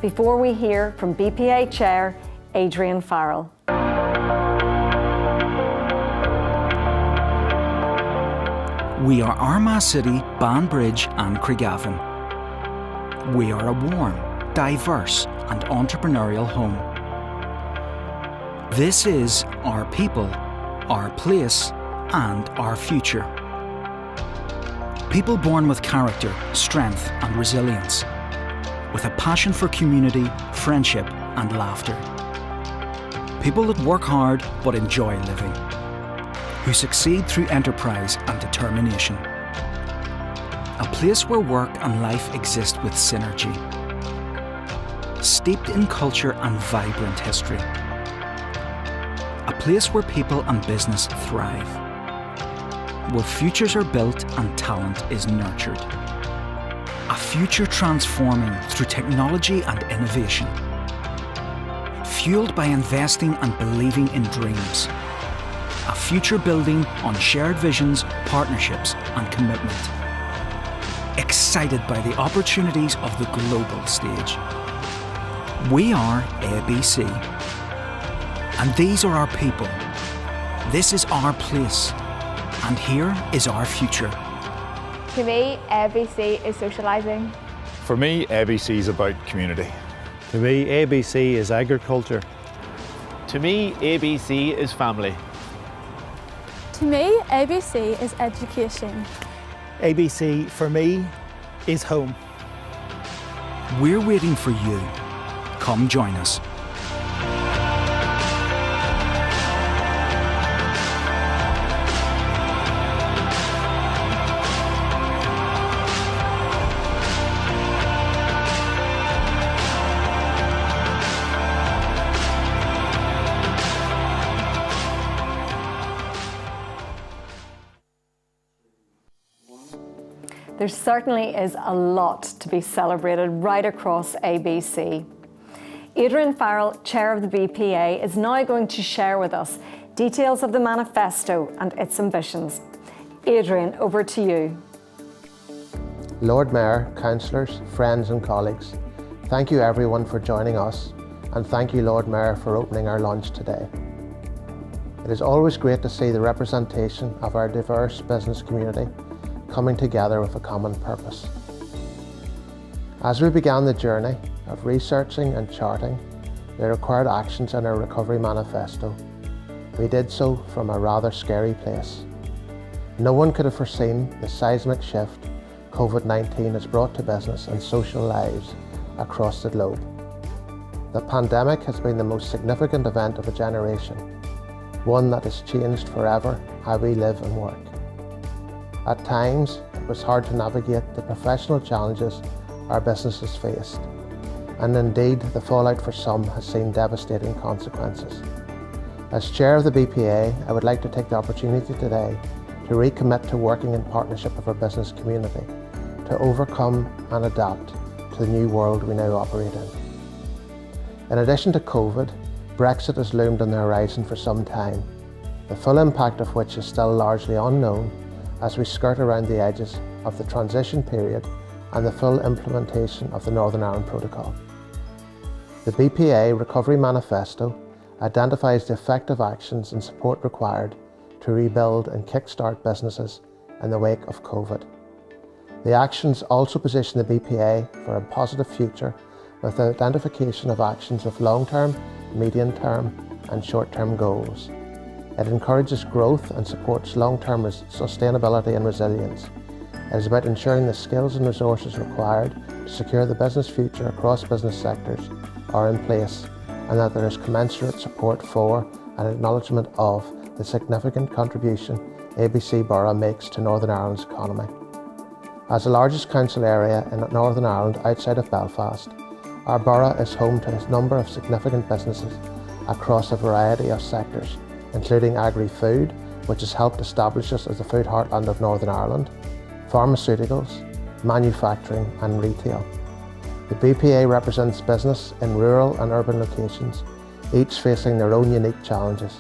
before we hear from BPA Chair Adrian Farrell. We are Armagh City, Banbridge and Craigavon. We are a warm, diverse and entrepreneurial home. This is our people, our place and our future. People born with character, strength and resilience, with a passion for community, friendship and laughter. People that work hard but enjoy living, who succeed through enterprise and determination. A place where work and life exist with synergy, steeped in culture and vibrant history. A place where people and business thrive, where futures are built and talent is nurtured. A future transforming through technology and innovation, fueled by investing and believing in dreams. A future building on shared visions, partnerships and commitment. Excited by the opportunities of the global stage. We are ABC. And these are our people. This is our place. And here is our future. To me, ABC is socialising. For me, ABC is about community. To me, ABC is agriculture. To me, ABC is family. To me, ABC is education. ABC, for me, is home. We're waiting for you. Come join us. There certainly is a lot to be celebrated right across ABC. Adrian Farrell, Chair of the BPA, is now going to share with us details of the manifesto and its ambitions. Adrian, over to you. Lord Mayor, councillors, friends and colleagues, thank you everyone for joining us, and thank you Lord Mayor for opening our lunch today. It is always great to see the representation of our diverse business community coming together with a common purpose. As we began the journey of researching and charting the required actions in our recovery manifesto, we did so from a rather scary place. No one could have foreseen the seismic shift COVID-19 has brought to business and social lives across the globe. The pandemic has been the most significant event of a generation, one that has changed forever how we live and work. At times, it was hard to navigate the professional challenges our businesses faced, and indeed the fallout for some has seen devastating consequences. As Chair of the BPA, I would like to take the opportunity today to recommit to working in partnership with our business community to overcome and adapt to the new world we now operate in. In addition to COVID, Brexit has loomed on the horizon for some time, the full impact of which is still largely unknown as we skirt around the edges of the transition period and the full implementation of the Northern Ireland Protocol. The BPA Recovery Manifesto identifies the effective actions and support required to rebuild and kickstart businesses in the wake of COVID. The actions also position the BPA for a positive future with the identification of actions with long-term, medium-term and short-term goals. It encourages growth and supports long-term sustainability and resilience. It is about ensuring the skills and resources required to secure the business future across business sectors are in place, and that there is commensurate support for and acknowledgement of the significant contribution ABC Borough makes to Northern Ireland's economy. As the largest council area in Northern Ireland outside of Belfast, our borough is home to a number of significant businesses across a variety of sectors, including agri-food, which has helped establish us as the food heartland of Northern Ireland, pharmaceuticals, manufacturing and retail. The BPA represents business in rural and urban locations, each facing their own unique challenges.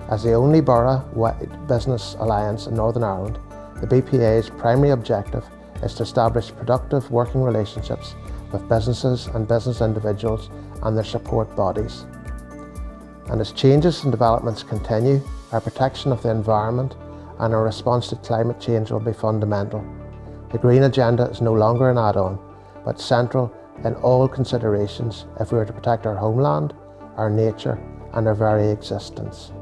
As the only borough-wide business alliance in Northern Ireland, the BPA's primary objective is to establish productive working relationships with businesses and business individuals and their support bodies. And as changes and developments continue, our protection of the environment and our response to climate change will be fundamental. The Green Agenda is no longer an add-on, but central in all considerations if we are to protect our homeland, our nature and our very existence.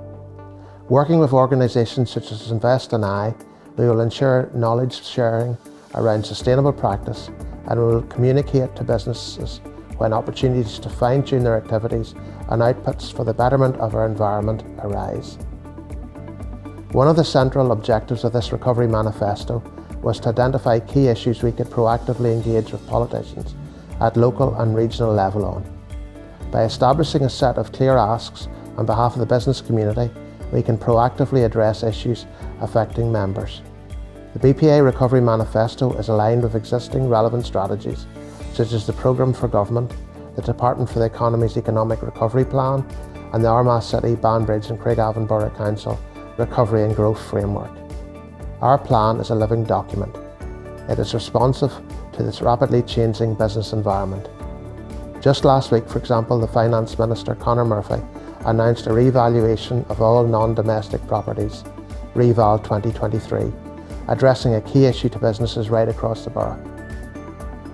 Working with organisations such as Invest and I, we will ensure knowledge sharing around sustainable practice and we will communicate to businesses when opportunities to fine-tune their activities and outputs for the betterment of our environment arise. One of the central objectives of this Recovery Manifesto was to identify key issues we could proactively engage with politicians at local and regional level on. By establishing a set of clear asks on behalf of the business community, we can proactively address issues affecting members. The BPA Recovery Manifesto is aligned with existing relevant strategies such as the Programme for Government, the Department for the Economy's Economic Recovery Plan and the Armagh City, Banbridge and Craigavon Borough Council Recovery and Growth Framework. Our plan is a living document. It is responsive to this rapidly changing business environment. Just last week, for example, the Finance Minister Conor Murphy announced a revaluation of all non-domestic properties, Reval 2023, addressing a key issue to businesses right across the borough.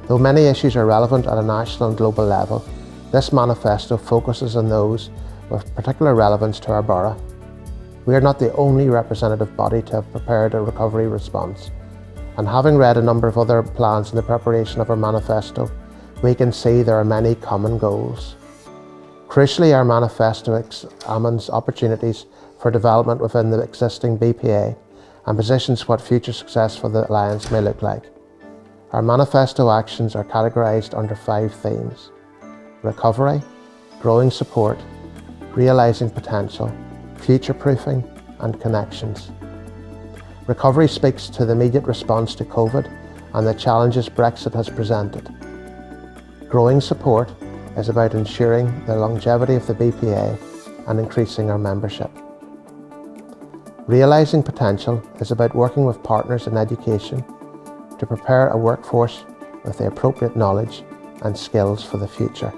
Though many issues are relevant at a national and global level, this manifesto focuses on those with particular relevance to our borough. We are not the only representative body to have prepared a recovery response, and having read a number of other plans in the preparation of our manifesto, we can see there are many common goals. Crucially, our manifesto examines opportunities for development within the existing BPA and positions what future success for the Alliance may look like. Our manifesto actions are categorised under 5 themes: recovery, growing support, realising potential, future-proofing and connections. Recovery speaks to the immediate response to COVID and the challenges Brexit has presented. Growing support is about ensuring the longevity of the BPA and increasing our membership. Realising potential is about working with partners in education to prepare a workforce with the appropriate knowledge and skills for the future.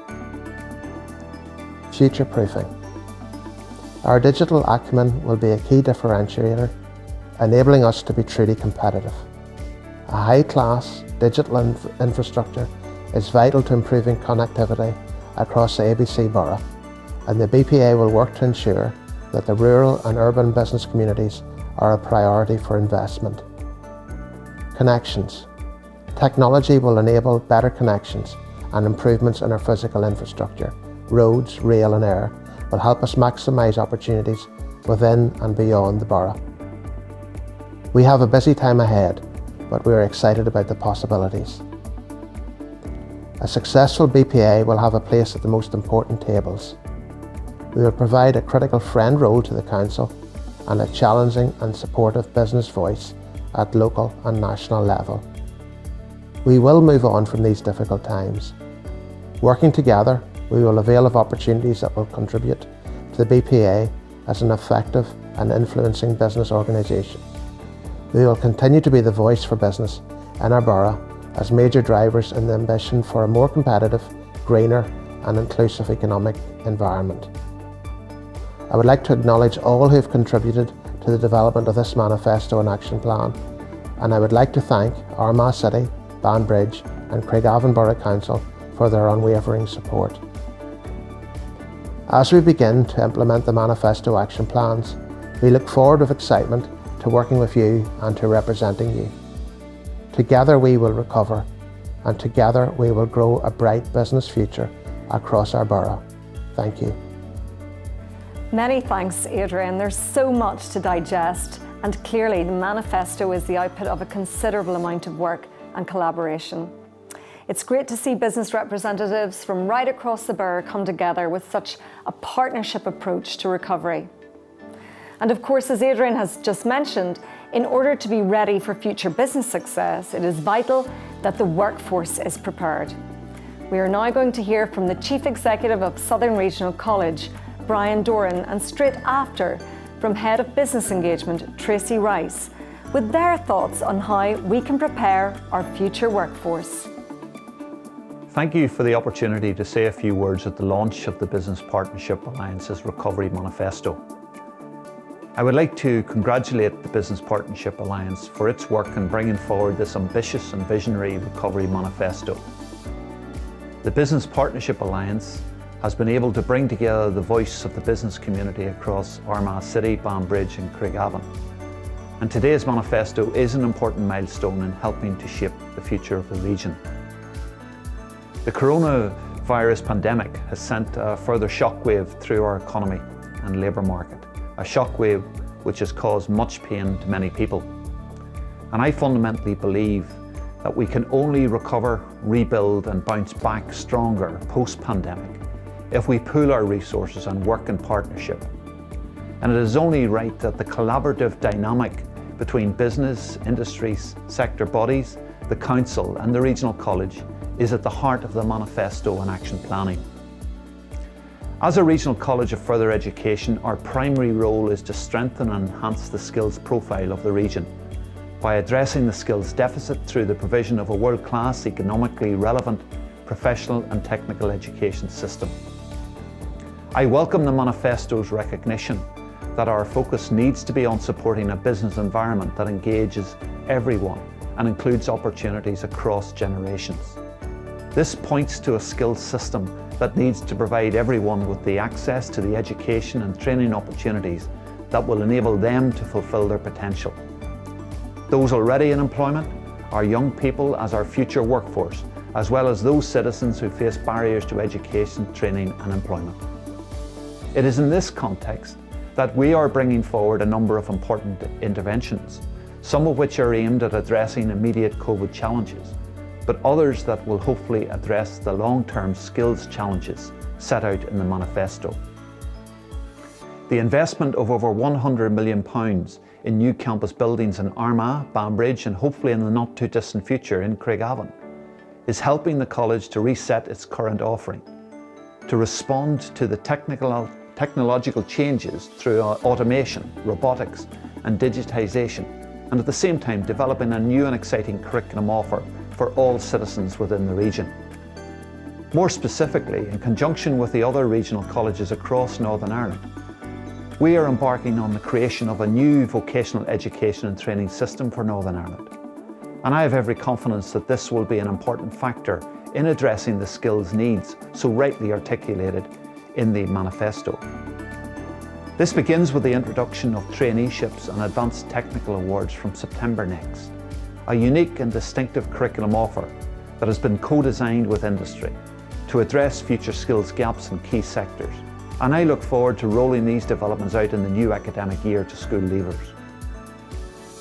Future-proofing. Our digital acumen will be a key differentiator, enabling us to be truly competitive. A high-class digital infrastructure is vital to improving connectivity across the ABC borough, and the BPA will work to ensure that the rural and urban business communities are a priority for investment. Connections. Technology will enable better connections and improvements in our physical infrastructure. Roads, rail and air will help us maximise opportunities within and beyond the borough. We have a busy time ahead, but we are excited about the possibilities. A successful BPA will have a place at the most important tables. We will provide a critical friend role to the Council and a challenging and supportive business voice at local and national level. We will move on from these difficult times. Working together, we will avail of opportunities that will contribute to the BPA as an effective and influencing business organisation. We will continue to be the voice for business in our borough as major drivers in the ambition for a more competitive, greener and inclusive economic environment. I would like to acknowledge all who have contributed to the development of this manifesto and action plan, and I would like to thank Armagh City, Banbridge and Craigavon Borough Council for their unwavering support. As we begin to implement the manifesto action plans, we look forward with excitement to working with you and to representing you. Together we will recover, and together we will grow a bright business future across our borough. Thank you. Many thanks, Adrian. There's so much to digest, and clearly the manifesto is the output of a considerable amount of work and collaboration. It's great to see business representatives from right across the borough come together with such a partnership approach to recovery. And of course, as Adrian has just mentioned, in order to be ready for future business success, it is vital that the workforce is prepared. We are now going to hear from the Chief Executive of Southern Regional College, Brian Doran, and straight after from Head of Business Engagement, Tracy Rice, with their thoughts on how we can prepare our future workforce. Thank you for the opportunity to say a few words at the launch of the Business Partnership Alliance's Recovery Manifesto. I would like to congratulate the Business Partnership Alliance for its work in bringing forward this ambitious and visionary Recovery Manifesto. The Business Partnership Alliance has been able to bring together the voice of the business community across Armagh City, Banbridge and Craigavon. And today's manifesto is an important milestone in helping to shape the future of the region. The coronavirus pandemic has sent a further shockwave through our economy and labour market, a shockwave which has caused much pain to many people. And I fundamentally believe that we can only recover, rebuild and bounce back stronger post-pandemic if we pool our resources and work in partnership. And it is only right that the collaborative dynamic between business, industries, sector bodies, the council and the regional college is at the heart of the manifesto and action planning. As a regional college of further education, our primary role is to strengthen and enhance the skills profile of the region by addressing the skills deficit through the provision of a world-class, economically relevant, professional and technical education system. I welcome the manifesto's recognition that our focus needs to be on supporting a business environment that engages everyone and includes opportunities across generations. This points to a skills system that needs to provide everyone with the access to the education and training opportunities that will enable them to fulfil their potential. Those already in employment, our young people as our future workforce, as well as those citizens who face barriers to education, training and employment. It is in this context that we are bringing forward a number of important interventions, some of which are aimed at addressing immediate COVID challenges, but others that will hopefully address the long-term skills challenges set out in the manifesto. The investment of over £100 million in new campus buildings in Armagh, Banbridge and hopefully in the not too distant future in Craigavon is helping the college to reset its current offering, to respond to the technological changes through automation, robotics and digitisation, and at the same time developing a new and exciting curriculum offer for all citizens within the region. More specifically, in conjunction with the other regional colleges across Northern Ireland, we are embarking on the creation of a new vocational education and training system for Northern Ireland. And I have every confidence that this will be an important factor in addressing the skills needs so rightly articulated in the manifesto. This begins with the introduction of traineeships and advanced technical awards from September next, a unique and distinctive curriculum offer that has been co-designed with industry to address future skills gaps in key sectors. And I look forward to rolling these developments out in the new academic year to school leavers.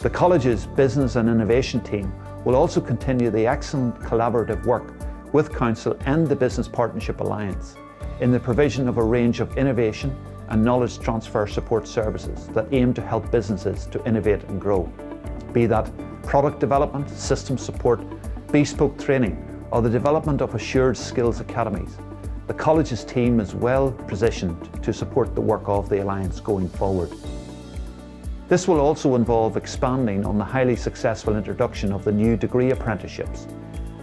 The college's business and innovation team will also continue the excellent collaborative work with Council and the Business Partnership Alliance in the provision of a range of innovation and knowledge transfer support services that aim to help businesses to innovate and grow, be that product development, system support, bespoke training, or the development of assured skills academies. The college's team is well positioned to support the work of the Alliance going forward. This will also involve expanding on the highly successful introduction of the new degree apprenticeships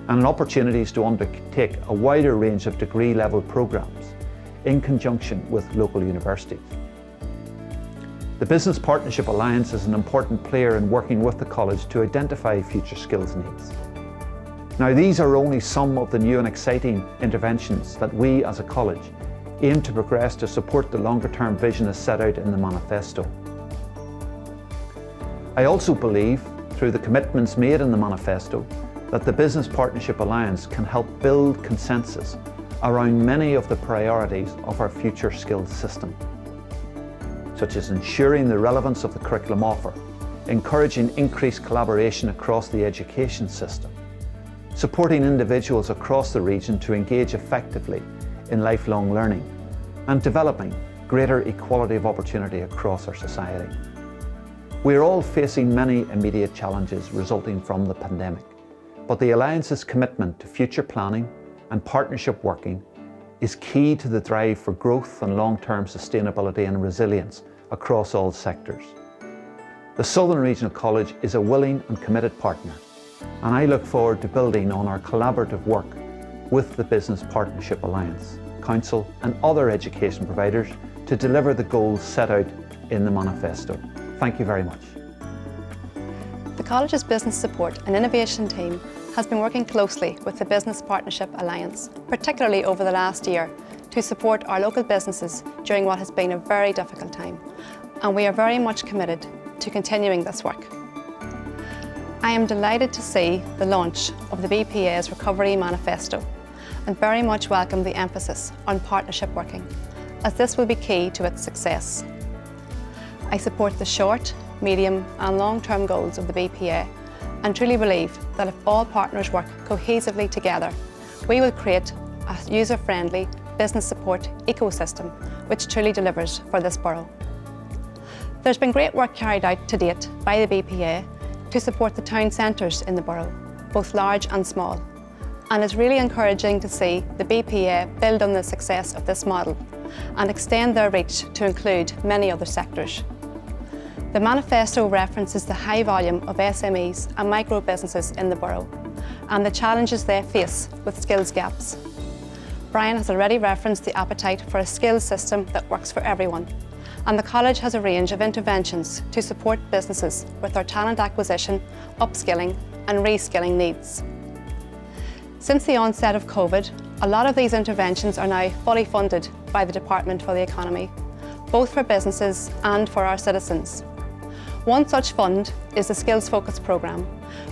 and opportunities to undertake a wider range of degree level programmes in conjunction with local universities. The Business Partnership Alliance is an important player in working with the college to identify future skills needs. Now, these are only some of the new and exciting interventions that we as a college aim to progress to support the longer-term vision as set out in the manifesto. I also believe, through the commitments made in the manifesto, that the Business Partnership Alliance can help build consensus around many of the priorities of our future skills system, such as ensuring the relevance of the curriculum offer, encouraging increased collaboration across the education system, supporting individuals across the region to engage effectively in lifelong learning, and developing greater equality of opportunity across our society. We are all facing many immediate challenges resulting from the pandemic, but the Alliance's commitment to future planning and partnership working is key to the drive for growth and long-term sustainability and resilience across all sectors. The Southern Regional College is a willing and committed partner, and I look forward to building on our collaborative work with the Business Partnership Alliance, Council and other education providers to deliver the goals set out in the manifesto. Thank you very much. The College's Business Support and Innovation team has been working closely with the Business Partnership Alliance, particularly over the last year, to support our local businesses during what has been a very difficult time, and we are very much committed to continuing this work. I am delighted to see the launch of the BPA's Recovery Manifesto and very much welcome the emphasis on partnership working, as this will be key to its success. I support the short, medium and long-term goals of the BPA and truly believe that if all partners work cohesively together, we will create a user-friendly business support ecosystem which truly delivers for this borough. There's been great work carried out to date by the BPA to support the town centres in the borough, both large and small, and it's really encouraging to see the BPA build on the success of this model and extend their reach to include many other sectors. The manifesto references the high volume of SMEs and micro businesses in the borough and the challenges they face with skills gaps. Brian has already referenced the appetite for a skills system that works for everyone, and the College has a range of interventions to support businesses with their talent acquisition, upskilling and reskilling needs. Since the onset of COVID, a lot of these interventions are now fully funded by the Department for the Economy, both for businesses and for our citizens. One such fund is the Skills Focus programme,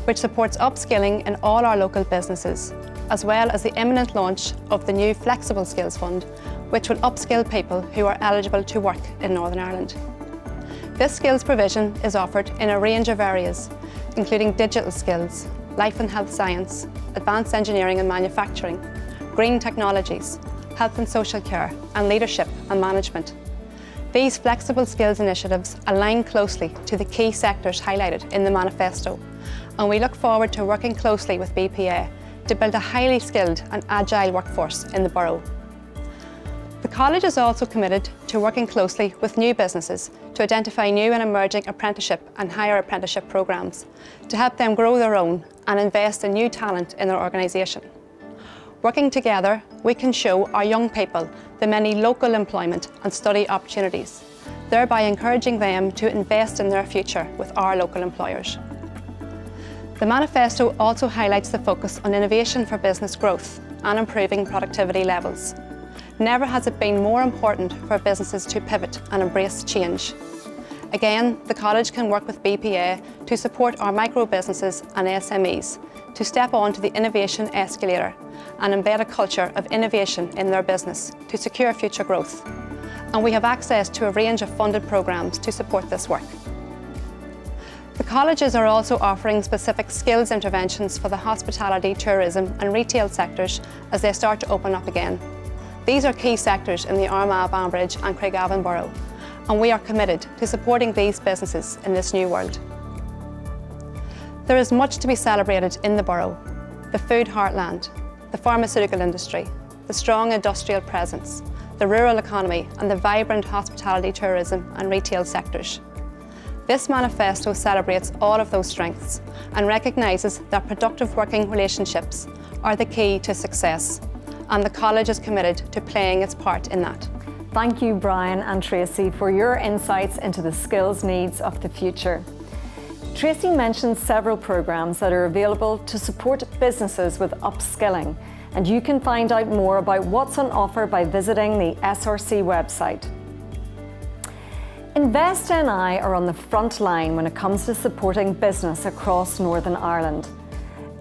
which supports upskilling in all our local businesses, as well as the imminent launch of the new Flexible Skills Fund, which will upskill people who are eligible to work in Northern Ireland. This skills provision is offered in a range of areas, including digital skills, life and health science, advanced engineering and manufacturing, green technologies, health and social care, and leadership and management. These flexible skills initiatives align closely to the key sectors highlighted in the manifesto, and we look forward to working closely with BPA to build a highly skilled and agile workforce in the borough. The College is also committed to working closely with new businesses to identify new and emerging apprenticeship and higher apprenticeship programmes to help them grow their own and invest in new talent in their organisation. Working together, we can show our young people the many local employment and study opportunities, thereby encouraging them to invest in their future with our local employers. The manifesto also highlights the focus on innovation for business growth and improving productivity levels. Never has it been more important for businesses to pivot and embrace change. Again, the College can work with BPA to support our micro businesses and SMEs to step onto the innovation escalator and embed a culture of innovation in their business to secure future growth. And we have access to a range of funded programmes to support this work. The colleges are also offering specific skills interventions for the hospitality, tourism and retail sectors as they start to open up again. These are key sectors in the Armagh, Banbridge and Craigavon borough, and we are committed to supporting these businesses in this new world. There is much to be celebrated in the borough: the food heartland, the pharmaceutical industry, the strong industrial presence, the rural economy and the vibrant hospitality, tourism and retail sectors. This manifesto celebrates all of those strengths and recognises that productive working relationships are the key to success, and the College is committed to playing its part in that. Thank you, Brian and Tracy, for your insights into the skills needs of the future. Tracy mentioned several programmes that are available to support businesses with upskilling, and you can find out more about what's on offer by visiting the SRC website. Invest NI are on the front line when it comes to supporting business across Northern Ireland.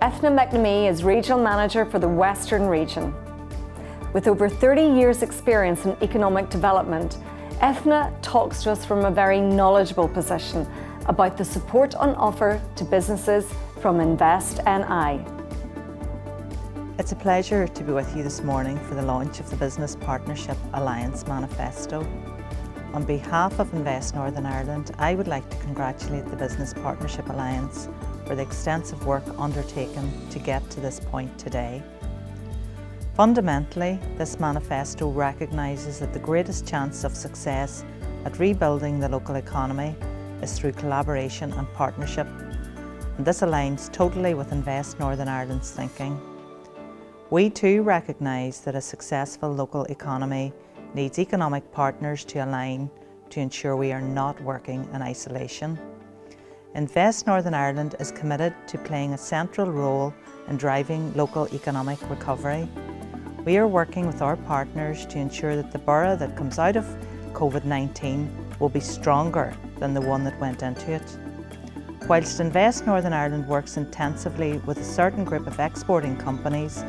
Ethna McNamee is Regional Manager for the Western region. With over 30 years' experience in economic development, Ethna talks to us from a very knowledgeable position about the support on offer to businesses from Invest NI. It's a pleasure to be with you this morning for the launch of the Business Partnership Alliance Manifesto. On behalf of Invest Northern Ireland, I would like to congratulate the Business Partnership Alliance for the extensive work undertaken to get to this point today. Fundamentally, this manifesto recognises that the greatest chance of success at rebuilding the local economy is through collaboration and partnership, and this aligns totally with Invest Northern Ireland's thinking. We too recognise that a successful local economy needs economic partners to align to ensure we are not working in isolation. Invest Northern Ireland is committed to playing a central role in driving local economic recovery. We are working with our partners to ensure that the borough that comes out of COVID-19 will be stronger than the one that went into it. Whilst Invest Northern Ireland works intensively with a certain group of exporting companies,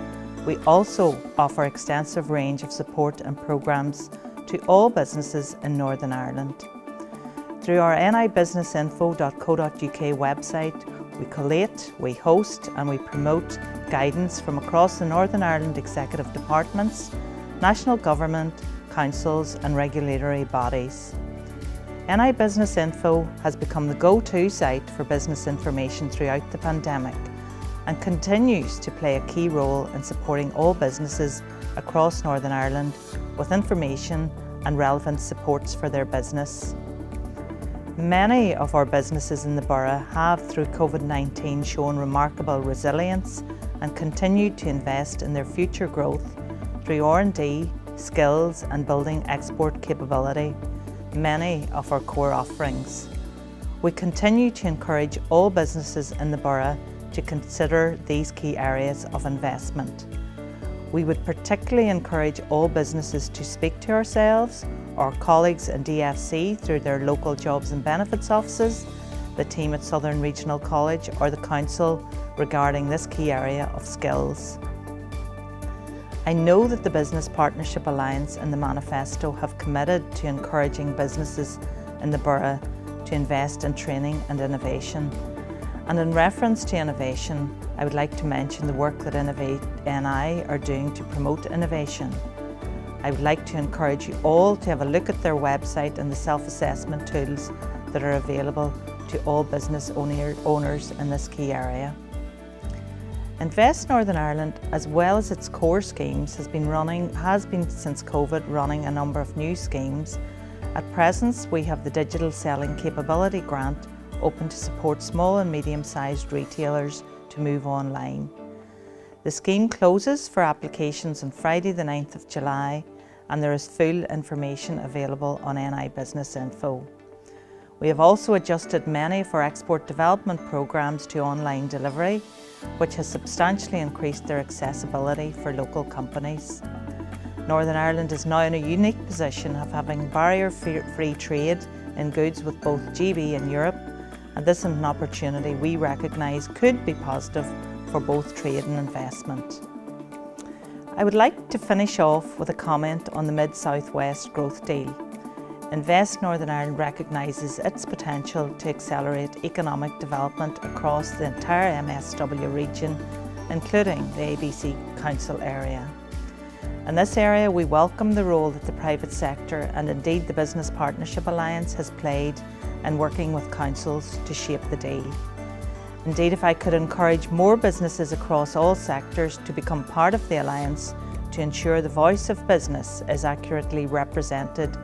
we also offer extensive range of support and programmes to all businesses in Northern Ireland. Through our nibusinessinfo.co.uk website, we collate, we host and we promote guidance from across the Northern Ireland executive departments, national government, councils and regulatory bodies. NI Business Info has become the go-to site for business information throughout the pandemic and continues to play a key role in supporting all businesses across Northern Ireland with information and relevant supports for their business. Many of our businesses in the borough have, through COVID-19, shown remarkable resilience and continue to invest in their future growth through R&D, skills and building export capability, many of our core offerings. We continue to encourage all businesses in the borough to consider these key areas of investment. We would particularly encourage all businesses to speak to ourselves, our colleagues in DFC through their local jobs and benefits offices, the team at Southern Regional College or the Council regarding this key area of skills. I know that the Business Partnership Alliance and the Manifesto have committed to encouraging businesses in the borough to invest in training and innovation. And in reference to innovation, I would like to mention the work that Innovate NI are doing to promote innovation. I would like to encourage you all to have a look at their website and the self-assessment tools that are available to all business owners in this key area. Invest Northern Ireland, as well as its core schemes, has been since COVID running a number of new schemes. At present, we have the Digital Selling Capability Grant open to support small and medium-sized retailers to move online. The scheme closes for applications on Friday the 9th of July and there is full information available on NI Business Info. We have also adjusted many of our export development programmes to online delivery, which has substantially increased their accessibility for local companies. Northern Ireland is now in a unique position of having barrier-free trade in goods with both GB and Europe, and this is an opportunity we recognise could be positive for both trade and investment. I would like to finish off with a comment on the Mid-South West Growth Deal. Invest Northern Ireland recognises its potential to accelerate economic development across the entire MSW region, including the ABC Council area. In this area, we welcome the role that the private sector and indeed the Business Partnership Alliance has played in working with councils to shape the deal. Indeed, if I could encourage more businesses across all sectors to become part of the Alliance to ensure the voice of business is accurately represented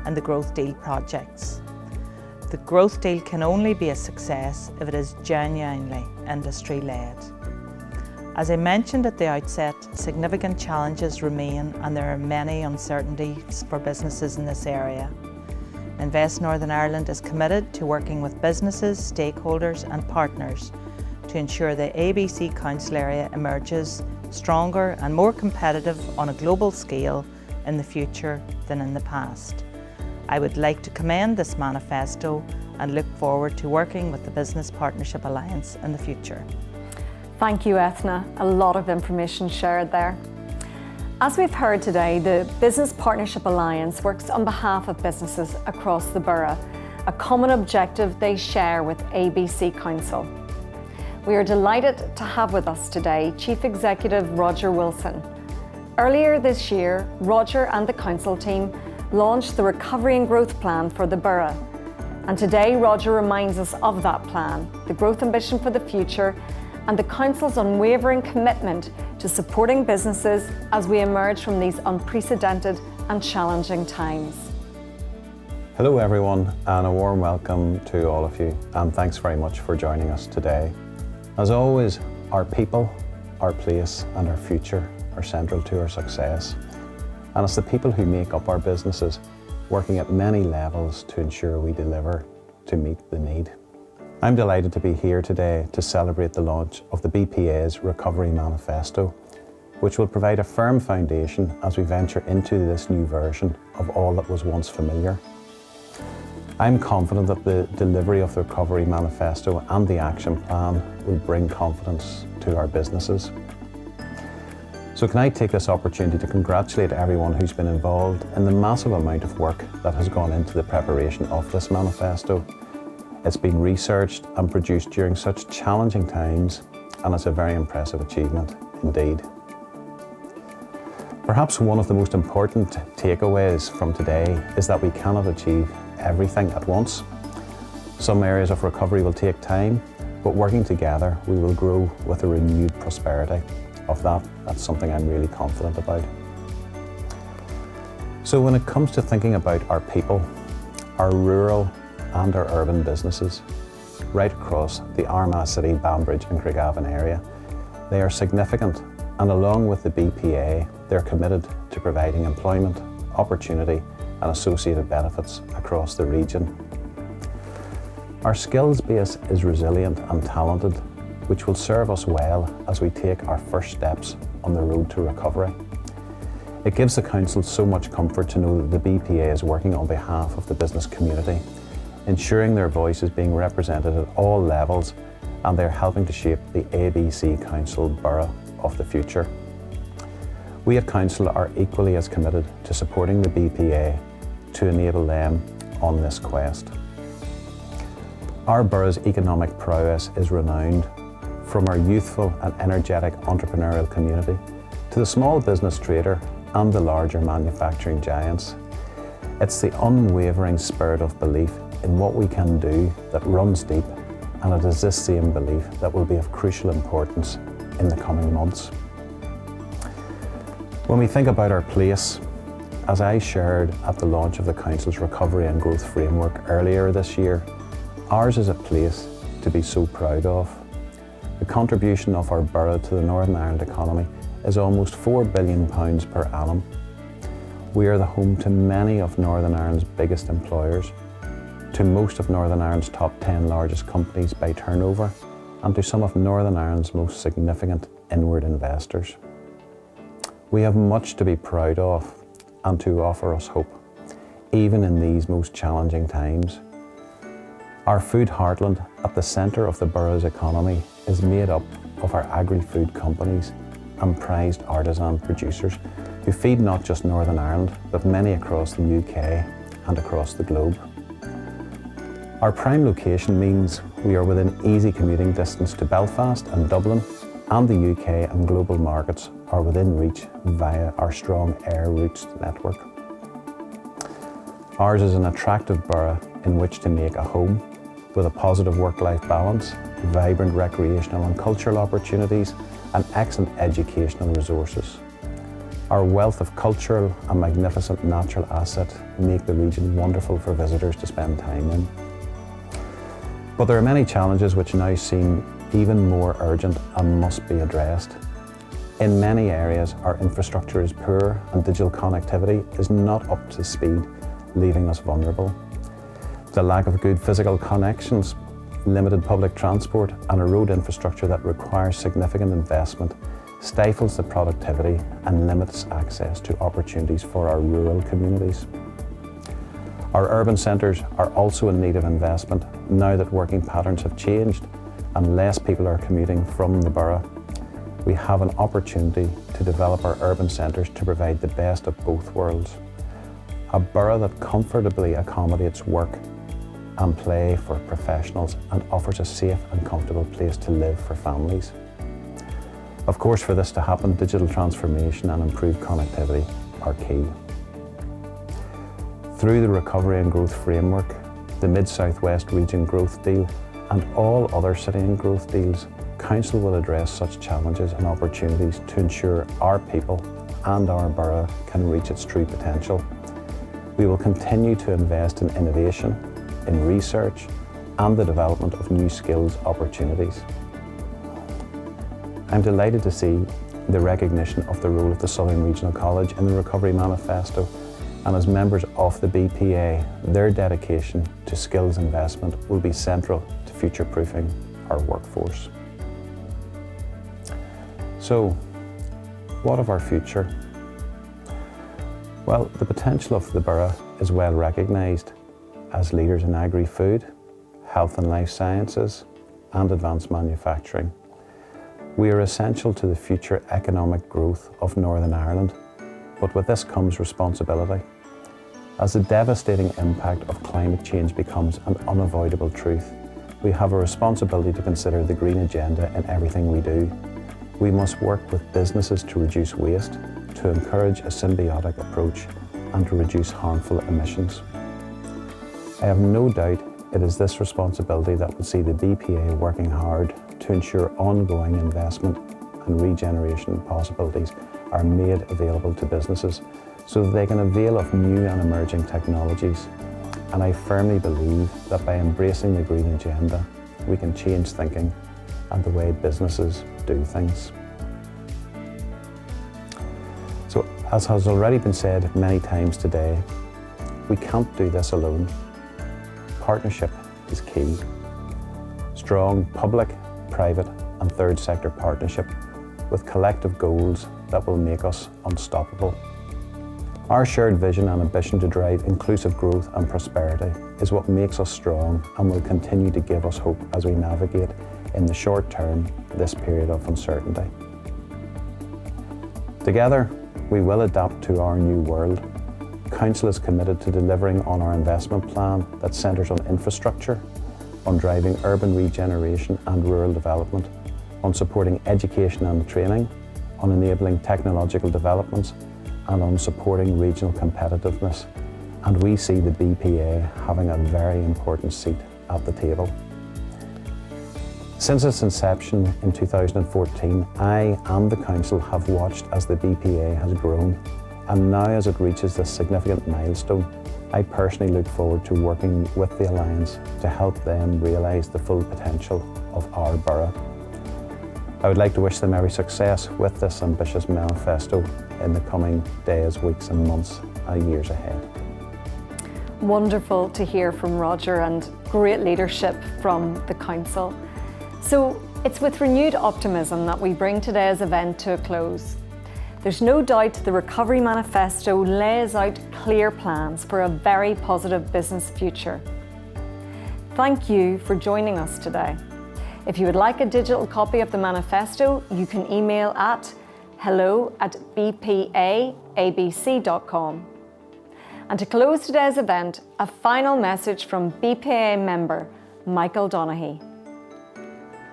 in the Growth Deal projects. The Growth Deal can only be a success if it is genuinely industry-led. As I mentioned at the outset, significant challenges remain and there are many uncertainties for businesses in this area. Invest Northern Ireland is committed to working with businesses, stakeholders and partners to ensure the ABC Council area emerges stronger and more competitive on a global scale in the future than in the past. I would like to commend this manifesto and look forward to working with the Business Partnership Alliance in the future. Thank you, Ethna. A lot of information shared there. As we've heard today, the Business Partnership Alliance works on behalf of businesses across the borough, a common objective they share with ABC Council. We are delighted to have with us today Chief Executive Roger Wilson. Earlier this year, Roger and the Council team launched the Recovery and Growth Plan for the borough. And today, Roger reminds us of that plan, the growth ambition for the future, and the Council's unwavering commitment to supporting businesses as we emerge from these unprecedented and challenging times. Hello everyone, and a warm welcome to all of you, and thanks very much for joining us today. As always, our people, our place and our future are central to our success. And it's the people who make up our businesses, working at many levels to ensure we deliver to meet the need. I'm delighted to be here today to celebrate the launch of the BPA's Recovery Manifesto, which will provide a firm foundation as we venture into this new version of all that was once familiar. I'm confident that the delivery of the Recovery Manifesto and the action plan will bring confidence to our businesses. So can I take this opportunity to congratulate everyone who's been involved in the massive amount of work that has gone into the preparation of this manifesto. It's been researched and produced during such challenging times, and it's a very impressive achievement indeed. Perhaps one of the most important takeaways from today is that we cannot achieve everything at once. Some areas of recovery will take time, but working together we will grow with a renewed prosperity. That's something I'm really confident about. So when it comes to thinking about our people, our rural and our urban businesses, right across the Armagh City, Banbridge and Craigavon area, they are significant, and along with the BPA, they're committed to providing employment, opportunity and associated benefits across the region. Our skills base is resilient and talented, which will serve us well as we take our first steps on the road to recovery. It gives the Council so much comfort to know that the BPA is working on behalf of the business community, ensuring their voice is being represented at all levels, and they're helping to shape the ABC Council Borough of the future. We at Council are equally as committed to supporting the BPA to enable them on this quest. Our borough's economic prowess is renowned, from our youthful and energetic entrepreneurial community to the small business trader and the larger manufacturing giants. It's the unwavering spirit of belief in what we can do that runs deep, and it is this same belief that will be of crucial importance in the coming months. When we think about our place, as I shared at the launch of the Council's Recovery and Growth Framework earlier this year, ours is a place to be so proud of. The contribution of our borough to the Northern Ireland economy is almost £4 billion per annum. We are the home to many of Northern Ireland's biggest employers, to most of Northern Ireland's top 10 largest companies by turnover, and to some of Northern Ireland's most significant inward investors. We have much to be proud of and to offer us hope, even in these most challenging times. Our food heartland at the centre of the borough's economy is made up of our agri-food companies and prized artisan producers who feed not just Northern Ireland, but many across the UK and across the globe. Our prime location means we are within easy commuting distance to Belfast and Dublin, and the UK and global markets are within reach via our strong air routes network. Ours is an attractive borough in which to make a home, with a positive work-life balance, vibrant recreational and cultural opportunities, and excellent educational resources. Our wealth of cultural and magnificent natural assets make the region wonderful for visitors to spend time in. But there are many challenges which now seem even more urgent and must be addressed. In many areas, our infrastructure is poor and digital connectivity is not up to speed, leaving us vulnerable. The lack of good physical connections, limited public transport and a road infrastructure that requires significant investment stifles the productivity and limits access to opportunities for our rural communities. Our urban centres are also in need of investment now that working patterns have changed and less people are commuting from the borough. We have an opportunity to develop our urban centres to provide the best of both worlds. A borough that comfortably accommodates work and play for professionals and offers a safe and comfortable place to live for families. Of course, for this to happen, digital transformation and improved connectivity are key. Through the Recovery and Growth Framework, the Mid-South West Region Growth Deal and all other city and growth deals, Council will address such challenges and opportunities to ensure our people and our borough can reach its true potential. We will continue to invest in innovation, in research and the development of new skills opportunities. I'm delighted to see the recognition of the role of the Southern Regional College in the Recovery Manifesto, and as members of the BPA, their dedication to skills investment will be central to future-proofing our workforce. So, what of our future? Well, the potential of the borough is well recognised as leaders in agri-food, health and life sciences, and advanced manufacturing. We are essential to the future economic growth of Northern Ireland, but with this comes responsibility. As the devastating impact of climate change becomes an unavoidable truth, we have a responsibility to consider the green agenda in everything we do. We must work with businesses to reduce waste, to encourage a symbiotic approach, and to reduce harmful emissions. I have no doubt it is this responsibility that will see the BPA working hard to ensure ongoing investment and regeneration possibilities are made available to businesses so that they can avail of new and emerging technologies. And I firmly believe that by embracing the green agenda, we can change thinking and the way businesses do things. So, as has already been said many times today, we can't do this alone. Partnership is key. Strong public, private and third sector partnership with collective goals that will make us unstoppable. Our shared vision and ambition to drive inclusive growth and prosperity is what makes us strong and will continue to give us hope as we navigate in the short term this period of uncertainty. Together, we will adapt to our new world. Council is committed to delivering on our investment plan that centres on infrastructure, on driving urban regeneration and rural development, on supporting education and training, on enabling technological developments, and on supporting regional competitiveness. And we see the BPA having a very important seat at the table. Since its inception in 2014, I and the Council have watched as the BPA has grown, and now as it reaches this significant milestone, I personally look forward to working with the Alliance to help them realise the full potential of our borough. I would like to wish them every success with this ambitious manifesto in the coming days, weeks and months and years ahead. Wonderful to hear from Roger and great leadership from the Council. So it's with renewed optimism that we bring today's event to a close. There's no doubt the Recovery Manifesto lays out clear plans for a very positive business future. Thank you for joining us today. If you would like a digital copy of the manifesto, you can email at hello@bpaabc.com. And to close today's event, a final message from BPA member Michael Donaghy.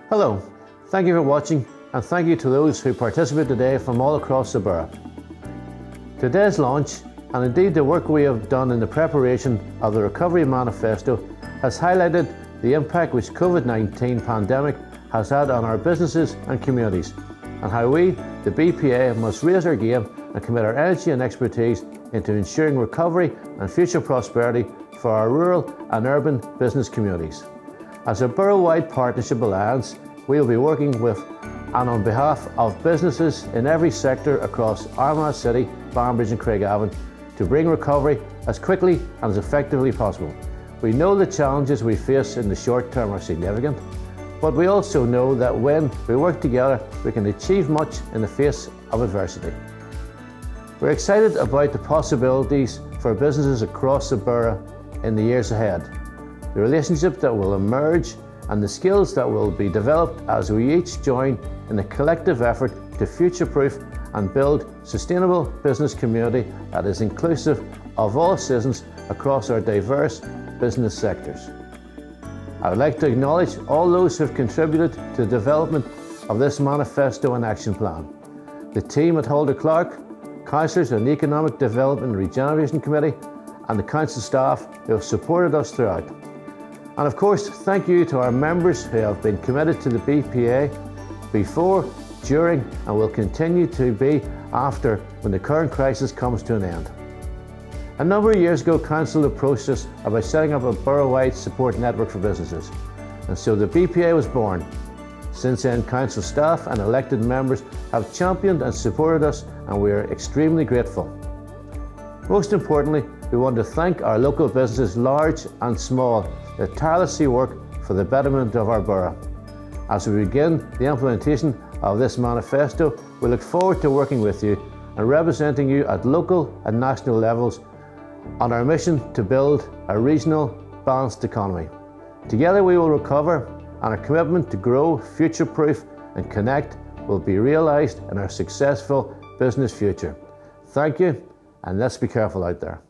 Hello, thank you for watching, and thank you to those who participated today from all across the borough. Today's launch, and indeed the work we have done in the preparation of the Recovery Manifesto, has highlighted the impact which COVID-19 pandemic has had on our businesses and communities, and how we, the BPA, must raise our game and commit our energy and expertise into ensuring recovery and future prosperity for our rural and urban business communities. As a borough-wide partnership alliance, we will be working with and on behalf of businesses in every sector across Armagh City, Banbridge and Craigavon to bring recovery as quickly and as effectively possible. We know the challenges we face in the short term are significant, but we also know that when we work together, we can achieve much in the face of adversity. We're excited about the possibilities for businesses across the borough in the years ahead, the relationship that will emerge and the skills that will be developed as we each join in a collective effort to future-proof and build sustainable business community that is inclusive of all citizens across our diverse business sectors. I would like to acknowledge all those who have contributed to the development of this manifesto and action plan. The team at Holder Clark, councillors on the Economic Development and Regeneration Committee, and the council staff who have supported us throughout. And of course, thank you to our members who have been committed to the BPA before, during, and will continue to be after when the current crisis comes to an end. A number of years ago, Council approached us about setting up a borough-wide support network for businesses, and so the BPA was born. Since then, council staff and elected members have championed and supported us, and we are extremely grateful. Most importantly, we want to thank our local businesses, large and small, that tirelessly work for the betterment of our borough. As we begin the implementation of this manifesto, we look forward to working with you and representing you at local and national levels on our mission to build a regional, balanced economy. Together we will recover, and our commitment to grow, future-proof and connect will be realised in our successful business future. Thank you, and let's be careful out there.